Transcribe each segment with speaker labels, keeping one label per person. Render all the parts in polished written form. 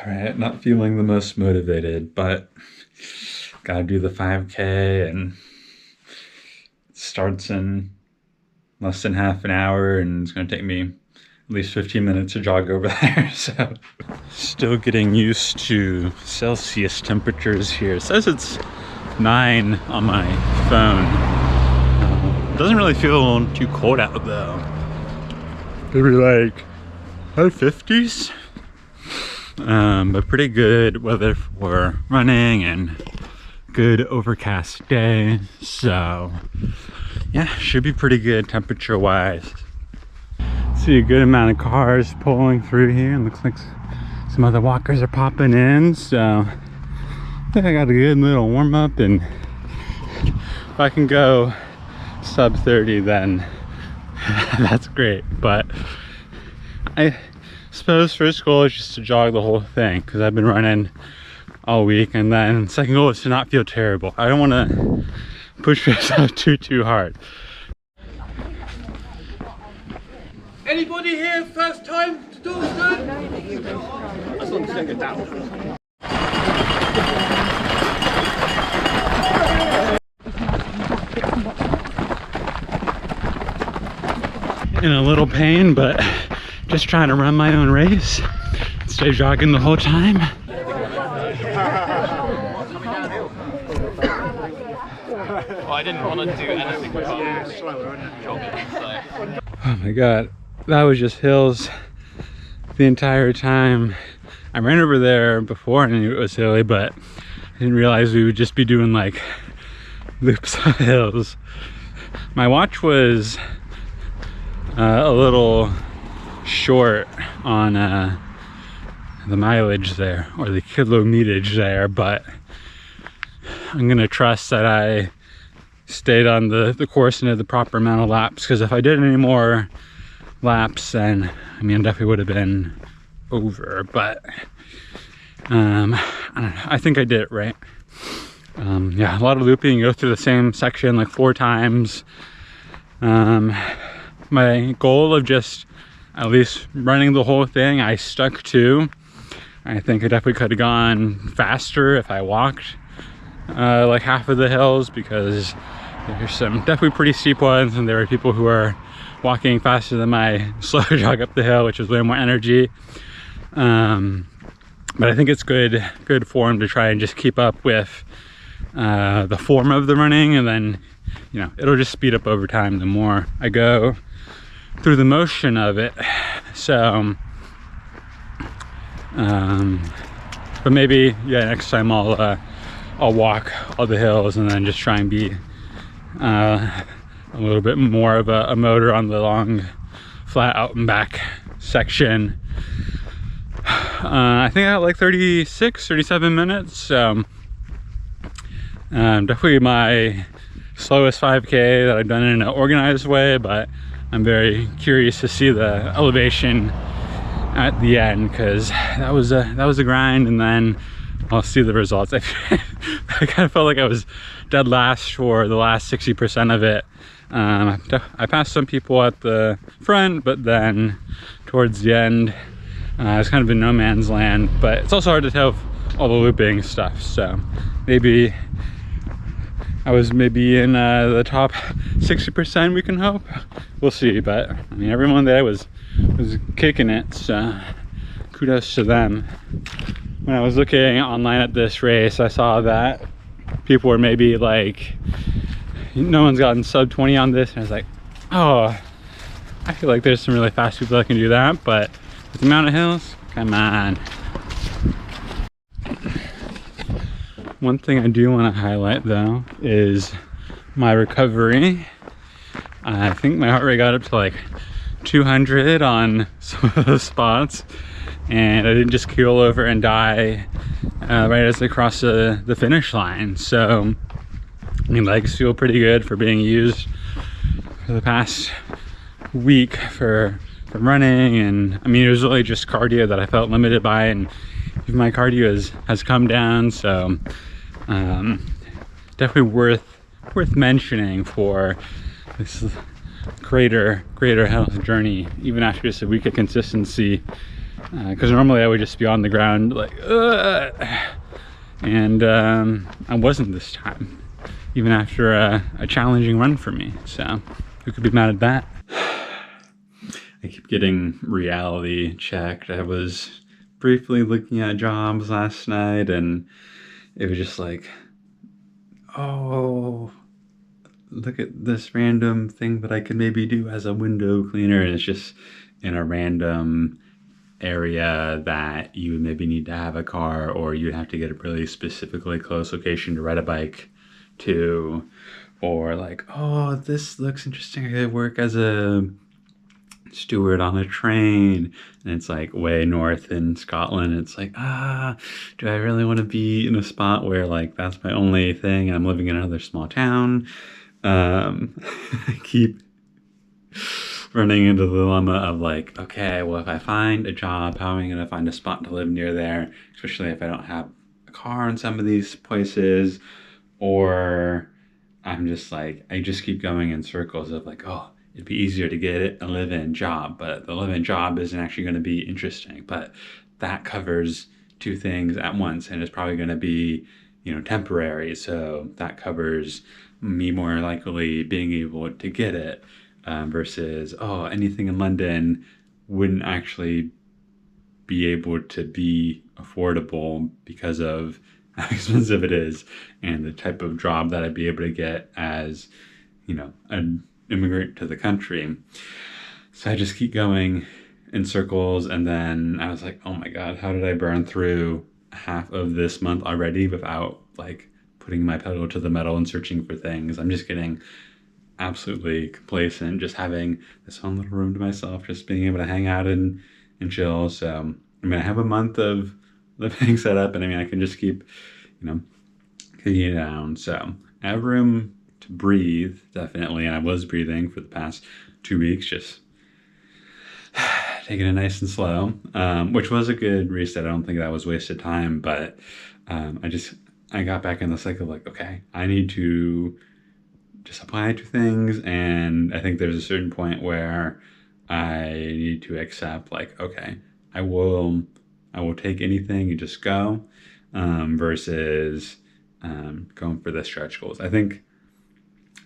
Speaker 1: Right, not feeling the most motivated, but gotta do the 5K and it starts in less than half an hour and it's gonna take me at least 15 minutes to jog over there. So still getting used to Celsius temperatures here. It says it's 9 on my phone. It doesn't really feel too cold out though. Maybe like high 50s. But pretty good weather for running and good overcast day. So yeah, should be pretty good temperature wise. See a good amount of cars pulling through here, and looks like some other walkers are popping in. So I think I got a good little warm up, and if I can go sub 30 then that's great. But I suppose first goal is just to jog the whole thing because I've been running all week, and then second goal is to not feel terrible. I don't want to push myself too hard.
Speaker 2: Anybody here first time to do good? As long as you don't go down.
Speaker 1: In a little pain, but just trying to run my own race, stay jogging the whole time.
Speaker 3: Well, I didn't want to do anything without jogging, so.
Speaker 1: Oh my god, that was just hills the entire time. I ran over there before and I knew it was hilly, but I didn't realize we would just be doing like loops of hills. My watch was a little short on the mileage there, or the kilometerage there, but I'm gonna trust that I stayed on the course and did the proper amount of laps, because if I did any more laps then I mean I definitely would have been over. But I don't know, I think I did it right. Yeah, a lot of looping. You go through the same section like 4 times. My goal of just at least running the whole thing, I stuck to. I think I definitely could have gone faster if I walked like half of the hills, because there's some definitely pretty steep ones, and there are people who are walking faster than my slow jog up the hill, which is way more energy. But I think it's good form to try and just keep up with the form of the running, and then you know it'll just speed up over time the more I go through the motion of it. So but maybe yeah, next time I'll walk all the hills and then just try and be a little bit more of a motor on the long flat out and back section. I think I got like 37 minutes. So definitely my slowest 5K that I've done in an organized way, but I'm very curious to see the elevation at the end, because that was a grind, and then I'll see the results. I kind of felt like I was dead last for the last 60% of it. I passed some people at the front, but then towards the end I was kind of in no man's land. But it's also hard to tell all the looping stuff, so maybe I was in the top 60%, we can hope. We'll see. But I mean, everyone there was kicking it, so kudos to them. When I was looking online at this race, I saw that people were maybe like, no one's gotten sub 20 on this, and I was like, oh, I feel like there's some really fast people that can do that, but with the amount of hills, come on. One thing I do want to highlight though is my recovery. I think my heart rate got up to like 200 on some of those spots, and I didn't just keel over and die right as I crossed the finish line. So my legs feel pretty good for being used for the past week for running. And I mean, it was really just cardio that I felt limited by, and even my cardio has come down. So definitely worth mentioning for this greater health journey, even after just a week of consistency. because normally I would just be on the ground like, and I wasn't this time, even after a challenging run for me. So who could be mad at that? I keep getting reality checked. I was briefly looking at jobs last night, and it was just like, oh, look at this random thing that I could maybe do as a window cleaner, and it's just in a random area that you would maybe need to have a car, or you'd have to get a really specifically close location to ride a bike to, or like, oh, this looks interesting, I could work as a steward on a train, and it's like way north in Scotland. It's like, do I really want to be in a spot where like that's my only thing and I'm living in another small town? I keep running into the dilemma of like, okay, well, if I find a job, how am I going to find a spot to live near there, especially if I don't have a car in some of these places? Or I'm just like, I just keep going in circles of like, oh, it'd be easier to get a live-in job, but the live-in job isn't actually going to be interesting. But that covers two things at once, and it's probably going to be, temporary. So that covers me more likely being able to get it, versus, oh, anything in London wouldn't actually be able to be affordable because of how expensive it is and the type of job that I'd be able to get as, an immigrant to the country. So I just keep going in circles, and then I was like, oh my god, how did I burn through half of this month already without like putting my pedal to the metal and searching for things? I'm just getting absolutely complacent, just having this own little room to myself, just being able to hang out and chill. So I have a month of living set up, and I can just keep kicking it down. So I have room to breathe, definitely, and I was breathing for the past 2 weeks, just taking it nice and slow, which was a good reset. I don't think that was wasted time, but I got back in the cycle of like, okay, I need to just apply to things, and I think there's a certain point where I need to accept like, okay, I will take anything and just go, versus going for the stretch goals. I think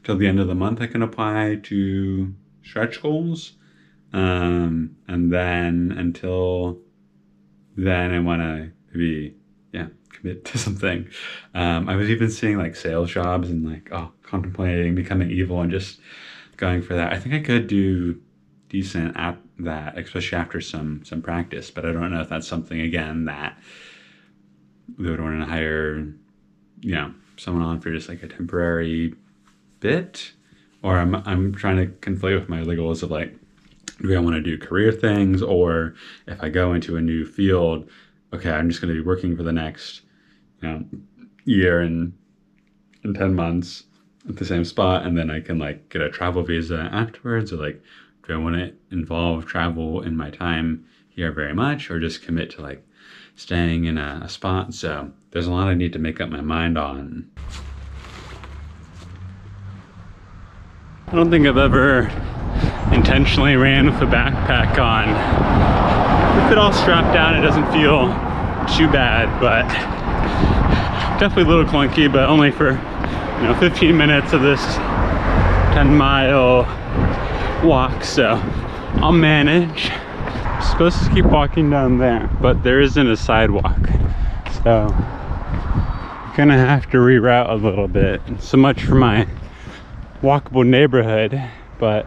Speaker 1: till the end of the month I can apply to stretch goals, and then until then I want to maybe commit to something. I was even seeing like sales jobs and like, contemplating becoming evil and just going for that. I think I could do decent at that, especially after some practice, but I don't know if that's something again that they would want to hire someone on for just like a temporary bit, or I'm trying to conflate with my other goals of like, do I want to do career things, or if I go into a new field, okay, I'm just going to be working for the next year and 10 months at the same spot, and then I can like get a travel visa afterwards, or like, do I want to involve travel in my time here very much, or just commit to like staying in a spot? So there's a lot I need to make up my mind on. I don't think I've ever intentionally ran with a backpack on. With it all strapped down, it doesn't feel too bad, but definitely a little clunky, but only for 15 minutes of this 10-mile walk, so I'll manage. I'm supposed to keep walking down there, but there isn't a sidewalk, so I'm gonna have to reroute a little bit. So much for my walkable neighborhood, but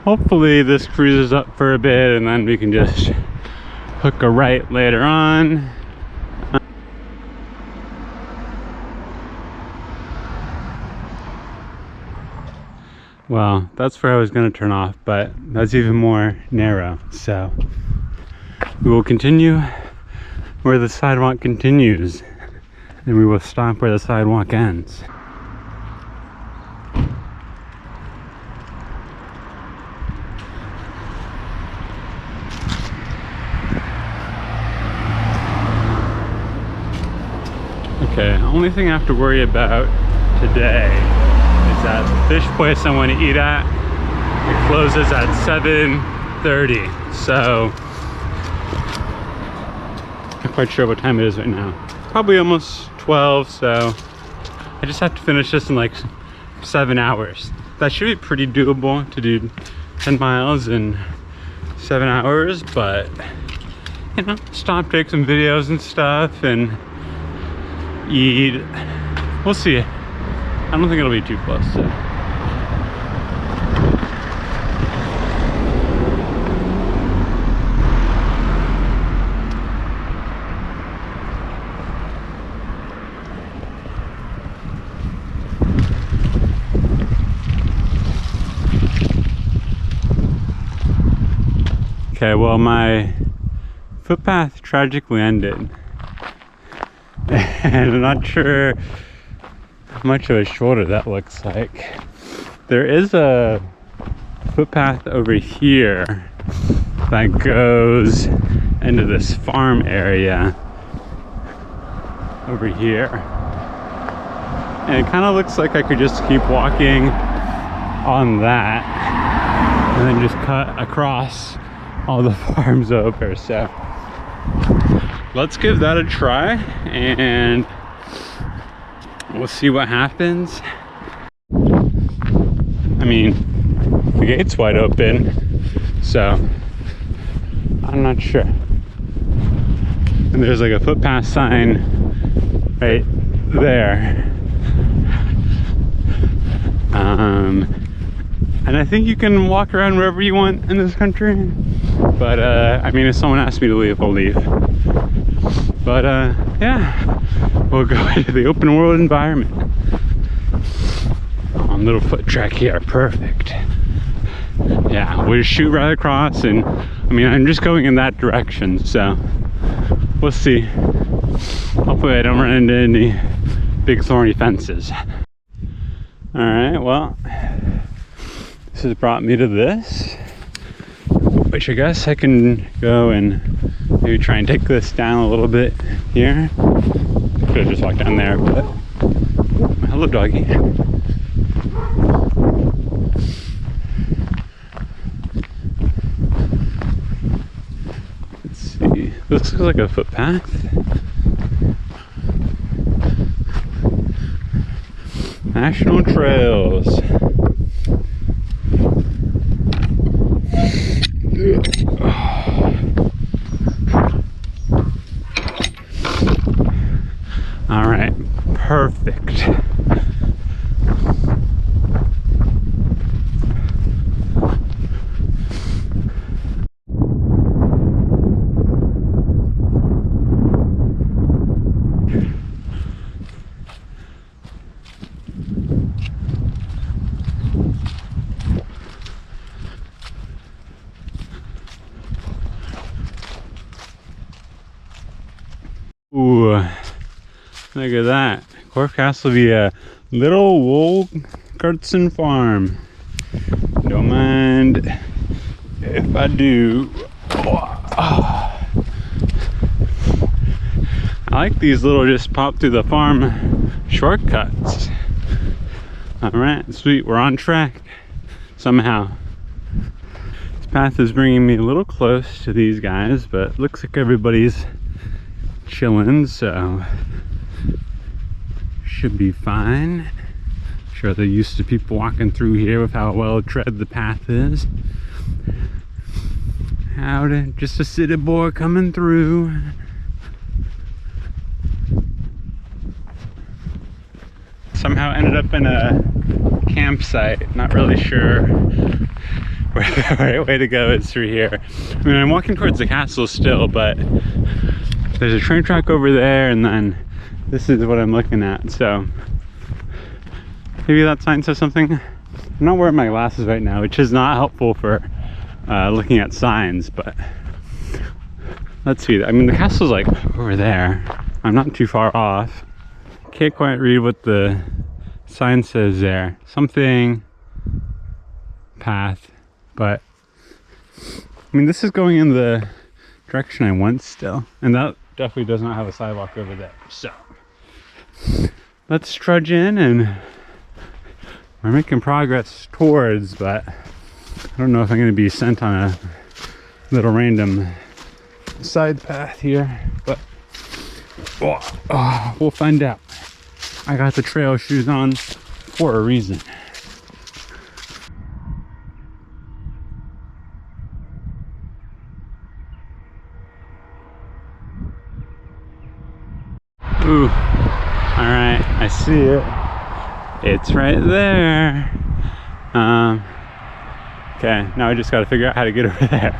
Speaker 1: hopefully this cruises up for a bit and then we can just hook a right later on. Well, that's where I was going to turn off, but that's even more narrow. So we will continue where the sidewalk continues, and we will stop where the sidewalk ends. Okay, only thing I have to worry about today is that the fish place I want to eat at, it closes at 7:30.
Speaker 4: So not quite sure what time it is right now. Probably almost 12, so I just have to finish this in like 7 hours. That should be pretty doable to do 10 miles in 7 hours, but you know, stop, take some videos and stuff, and eat. We'll see. I don't think it'll be too close. So. Okay, well, my footpath tragically ended, and I'm not sure how much of a shoulder that looks like. There is a footpath over here that goes into this farm area over here, and it kind of looks like I could just keep walking on that and then just cut across all the farms over. So let's give that a try and we'll see what happens. I mean, the gate's wide open, so I'm not sure. And there's like a footpath sign right there. And I think you can walk around wherever you want in this country. But I mean, if someone asks me to leave, I'll leave. But yeah, we'll go into the open world environment. On little foot track here, perfect. Yeah, we'll just shoot right across, and I mean, I'm just going in that direction, so we'll see. Hopefully I don't run into any big thorny fences. All right, well, this has brought me to this, which I guess I can go and maybe try and take this down a little bit here. Could have just walked down there, but hello, doggy. Let's see. This looks like a footpath. National trails. All right, perfect. Ooh, look at that. Corfe Castle will be a little Wolgertsen farm. Don't mind if I do. I like these little just pop through the farm shortcuts. Alright, sweet, we're on track somehow. This path is bringing me a little close to these guys, but looks like everybody's chilling, so should be fine. Sure, they're used to people walking through here with how well tread the path is. Howdy, just a city boy coming through. Somehow ended up in a campsite. Not really sure where the right way to go is through here. I mean, I'm walking towards the castle still, but there's a train track over there, and then this is what I'm looking at. So maybe that sign says something. I'm not wearing my glasses right now, which is not helpful for looking at signs, but let's see. I mean, the castle's like over there. I'm not too far off. Can't quite read what the sign says there. Something path, but I mean, this is going in the direction I went still, and that definitely does not have a sidewalk over there. So let's trudge in, and we're making progress towards, but I don't know if I'm going to be sent on a little random side path here, but we'll find out. I got the trail shoes on for a reason. Ooh, all right, I see it. It's right there. Okay, now I just got to figure out how to get over there.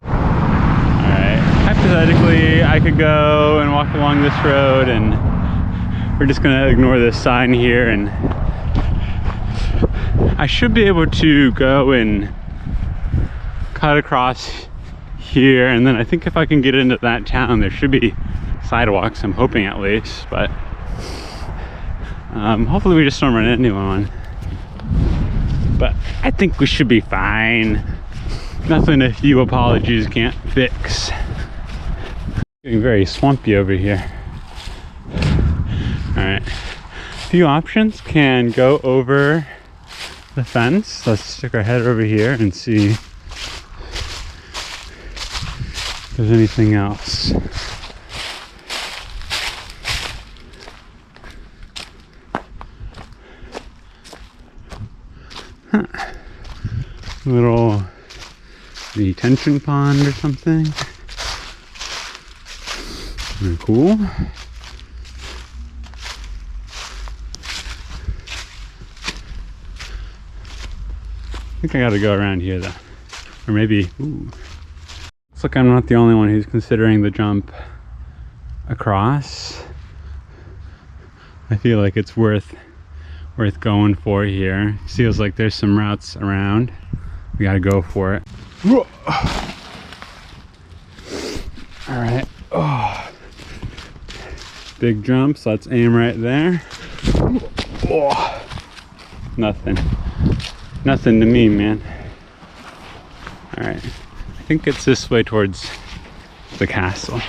Speaker 4: All right, hypothetically, I could go and walk along this road, and we're just gonna ignore this sign here, and I should be able to go and cut across here, and then I think if I can get into that town, there should be sidewalks, I'm hoping at least, but hopefully we just don't run into anyone. But I think we should be fine. Nothing a few apologies can't fix. Getting very swampy over here. All right, a few options. Can go over the fence. Let's stick our head over here and see if there's anything else. Little detention pond or something. Very cool. I think I gotta go around here though. Or maybe, ooh. Looks like I'm not the only one who's considering the jump across. I feel like it's worth going for here. Feels like there's some routes around. We gotta go for it. All right. Oh. Big jumps. Let's aim right there. Oh. Nothing to me, man. All right. I think it's this way towards the castle.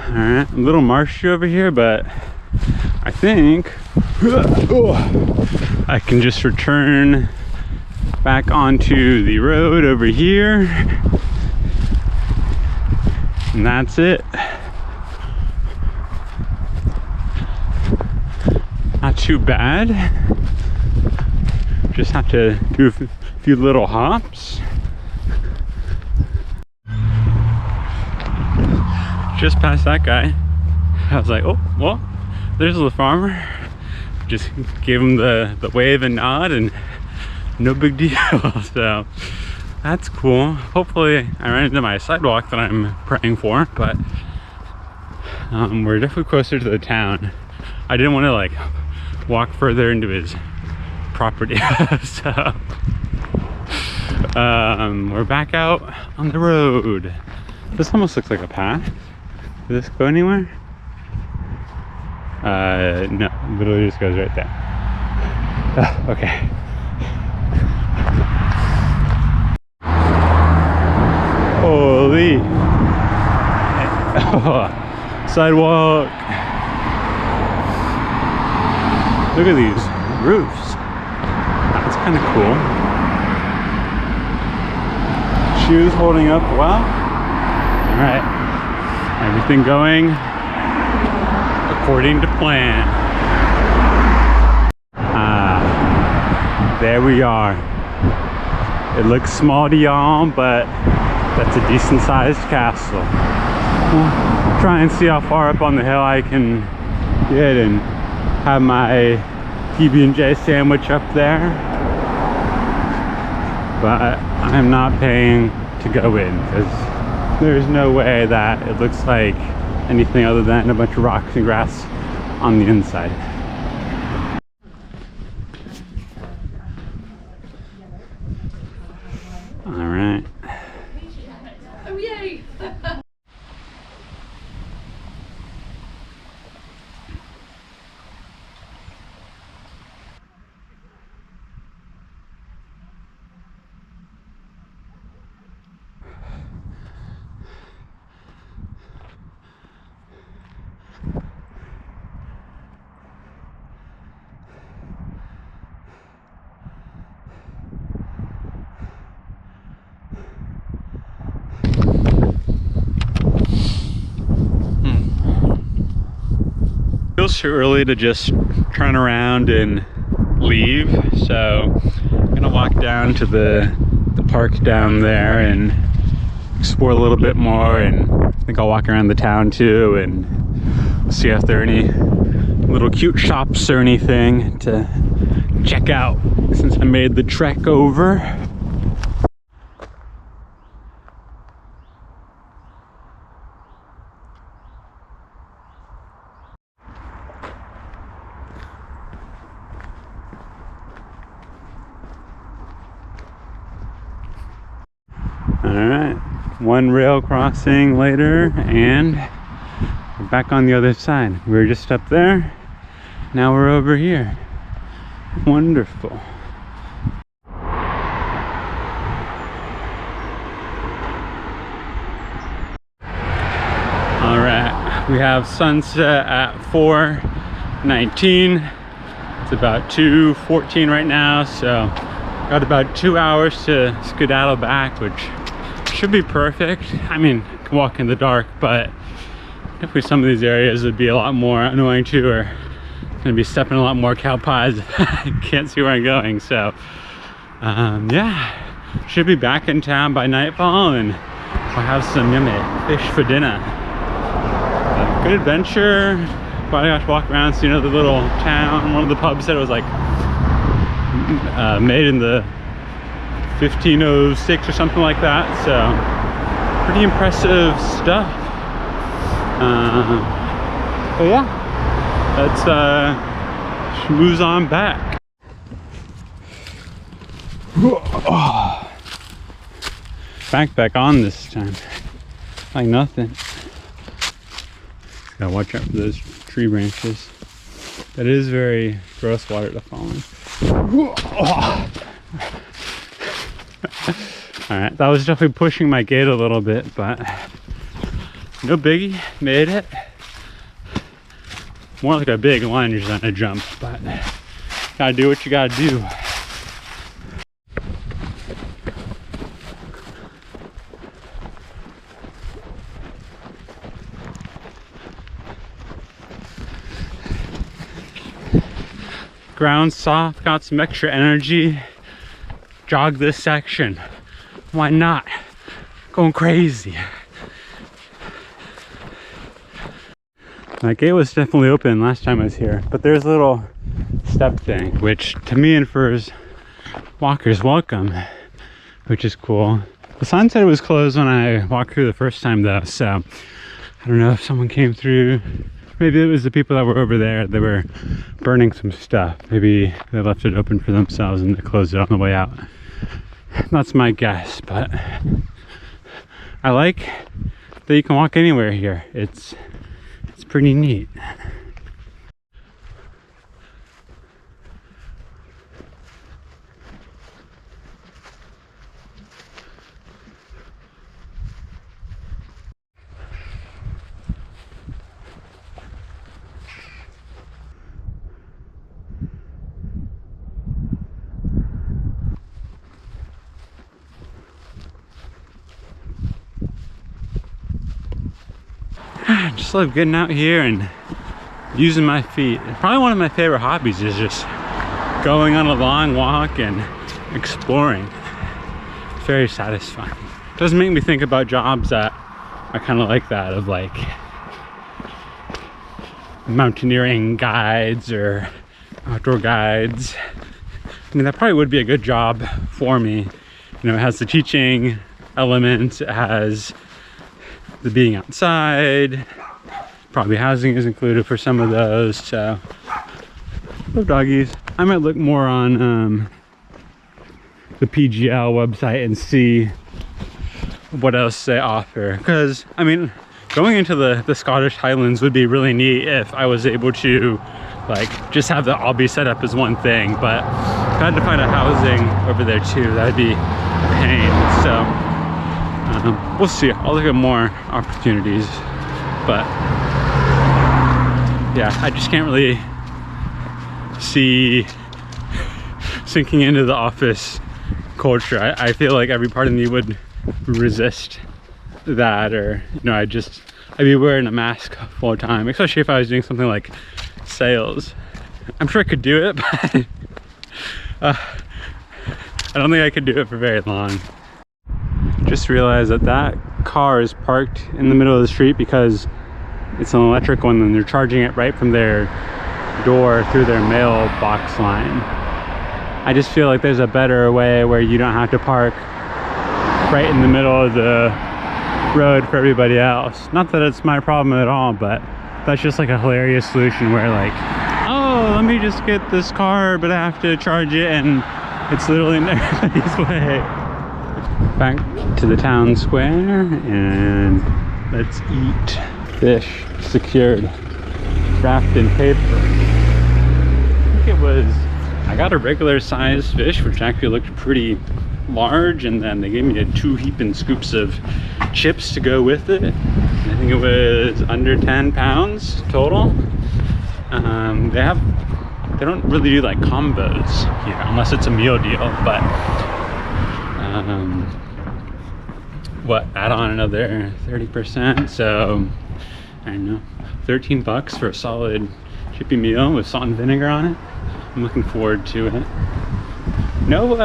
Speaker 4: All right, a little marshy over here, but I think I can just return back onto the road over here, and that's it. Not too bad. Just have to do a few little hops. Just past that guy, I was like, oh, well, there's the farmer. Just gave him the wave and nod, and no big deal. So that's cool. Hopefully I ran into my sidewalk that I'm praying for, but we're definitely closer to the town. I didn't want to like walk further into his property. So we're back out on the road. This almost looks like a path. Does this go anywhere? No, literally just goes right there. Okay. Holy. Sidewalk. Look at these roofs. That's kind of cool. Shoes holding up well. All right. Everything going according to plan. There we are. It looks small to y'all, but that's a decent sized castle. We'll try and see how far up on the hill I can get and have my PB&J sandwich up there. But I'm not paying to go in because there's no way that it looks like anything other than a bunch of rocks and grass on the inside. All right.
Speaker 5: Oh, yay!
Speaker 4: too early to just turn around and leave, so I'm gonna walk down to the park down there and explore a little bit more, and I think I'll walk around the town too and see if there are any little cute shops or anything to check out since I made the trek over. Alright, one rail crossing later and we're back on the other side. We were just up there, now we're over here. Wonderful. Alright, we have sunset at 4:19. It's about 2:14 right now, so got about 2 hours to skedaddle back, which should be perfect. I mean, I can walk in the dark, but definitely some of these areas would be a lot more annoying too, or gonna be stepping a lot more cow pies. I can't see where I'm going, so yeah, should be back in town by nightfall, and we'll have some yummy fish for dinner. Good adventure. Probably got to walk around, see another little town. One of the pubs said it was like made in the 1506 or something like that, so pretty impressive stuff. But yeah, let's schmooze on back. Back on this time, like nothing. Gotta watch out for those tree branches. That is very gross water to fall in. Alright, that was definitely pushing my gait a little bit, but no biggie, made it. More like a big lunge than a jump, but gotta do what you gotta do. Ground soft, got some extra energy. Jog this section. Why not? Going crazy. My gate was definitely open last time I was here, but there's a little step thing, which to me infers walkers welcome, which is cool. The sign said it was closed when I walked through the first time though, so I don't know if someone came through. Maybe it was the people that were over there. They were burning some stuff. Maybe they left it open for themselves and they closed it on the way out. That's my guess, but I like that you can walk anywhere here. It's pretty neat. I just love getting out here and using my feet. Probably one of my favorite hobbies is just going on a long walk and exploring. It's very satisfying. It doesn't make me think about jobs that are kind of like that, of like mountaineering guides or outdoor guides. I mean, that probably would be a good job for me. You know, it has the teaching element, it has the being outside, probably housing is included for some of those, so love doggies. I might look more on the PGL website and see what else they offer, because I mean, going into the Scottish Highlands would be really neat if I was able to like just have the all be set up as one thing, but if I had to find a housing over there too, that'd be a pain. So we'll see. I'll look at more opportunities, but yeah, I just can't really see sinking into the office culture. I feel like every part of me would resist that, or you know, I'd be wearing a mask full time, especially if I was doing something like sails. I'm sure I could do it, but I don't think I could do it for very long. Just realized that that car is parked in the middle of the street because it's an electric one and they're charging it right from their door through their mailbox line. I just feel like there's a better way where you don't have to park right in the middle of the road for everybody else. Not that it's my problem at all, but that's just like a hilarious solution where like, oh, let me just get this car, but I have to charge it and it's literally in everybody's way. Back to the town square and let's eat. Fish secured, wrapped in paper. I think it was, I got a regular sized fish, which actually looked pretty large, and then they gave me 2 heaping scoops of chips to go with it. I think it was under 10 pounds total. They don't really do like combos here unless it's a meal deal, but add on another 30%, so I don't know, 13 bucks for a solid chippy meal with salt and vinegar on it. I'm looking forward to it. No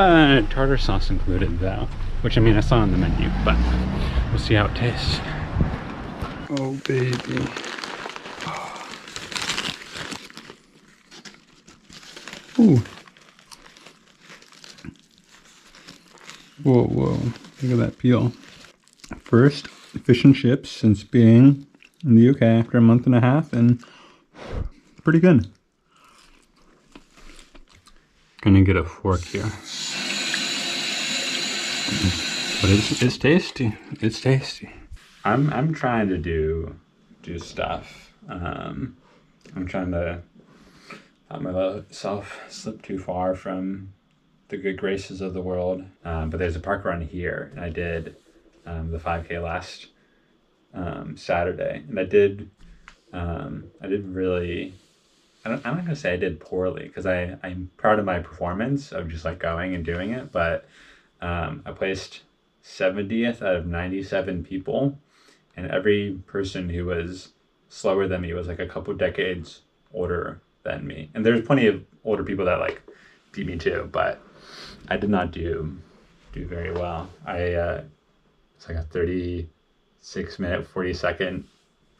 Speaker 4: tartar sauce included though, which I mean I saw on the menu, but we'll see how it tastes. Oh baby. Ooh. Whoa, whoa, look at that peel. First fish and chips since being in the UK after a month and a half, and pretty good. Gonna get a fork here. But it's tasty. It's tasty. I'm trying to do stuff. I'm trying to not let myself slip too far from the good graces of the world. But there's a park run here, and I did the 5K last Saturday, and I did really. I'm not gonna say I did poorly because I'm proud of my performance of just like going and doing it, but I placed 70th out of 97 people, and every person who was slower than me was like a couple decades older than me. And there's plenty of older people that like beat me too, but I did not do very well. It's like a 36-minute, 40-second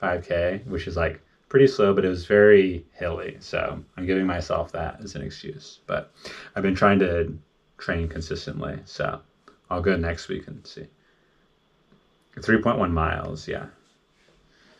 Speaker 4: 5K, which is like pretty slow, but it was very hilly. So I'm giving myself that as an excuse. But I've been trying to train consistently, so I'll go next week and see. 3.1 miles, yeah.